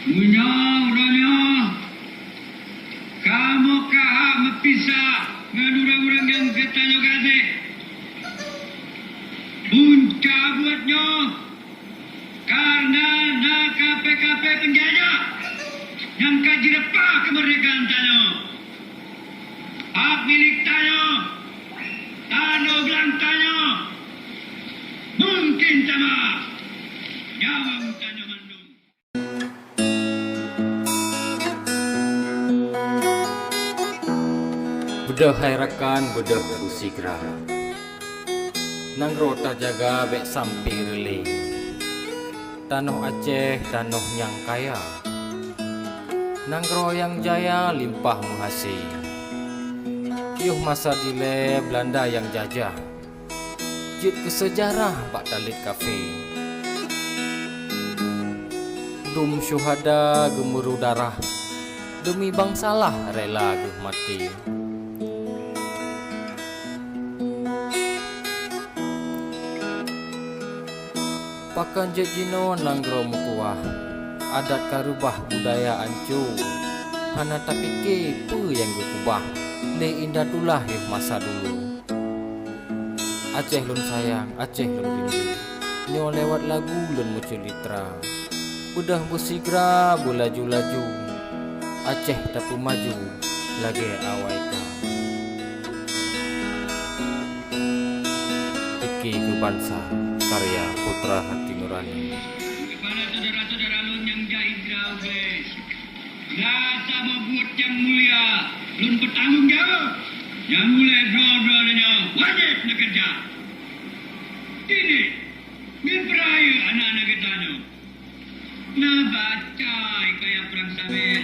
Punya orangnya. Kamu kahak mepisah dengan orang-orang yang ketanya kasih. Punca buatnya. Karena nak KPKP penjajah yang kaji repah kemerdekaan tanah. Hak milik tanah. Tanah belang tanah. Mungkin sama. Nyawang tanah mandung. Budah hai rakan, budah usigra. Nang rota jaga bek sampai rele. Tanoh Aceh, tanoh yang kaya. Nang yang jaya limpah menghasil. Yuh masa dile Belanda yang jajah. Jit ke sejarah bak talit kafe. Dum syuhada gemuruh darah. Demi bangsalah rela guh mati. Pakan jejino nanggro mukuah. Adat karubah budaya ancu. Hana tak fikir apa yang gue kubah. Le indah tulah yuk masa dulu. Aceh lun sayang, Aceh lun rindu. Nyo lewat lagu lun muncul litra. Udah busigra bulaju-laju. Aceh tapi maju lagi awaika. Fikir ke bangsa karya putra hati nurani. Kepada saudara-saudara lun yang jahidra guys. Rasa membuat yang mulia. Lun bertanggung jawab. Yang mulai dua-duanya wajib nak kerja. Ini peraya anak-anak kita ni. Nah baca kayak perang sambil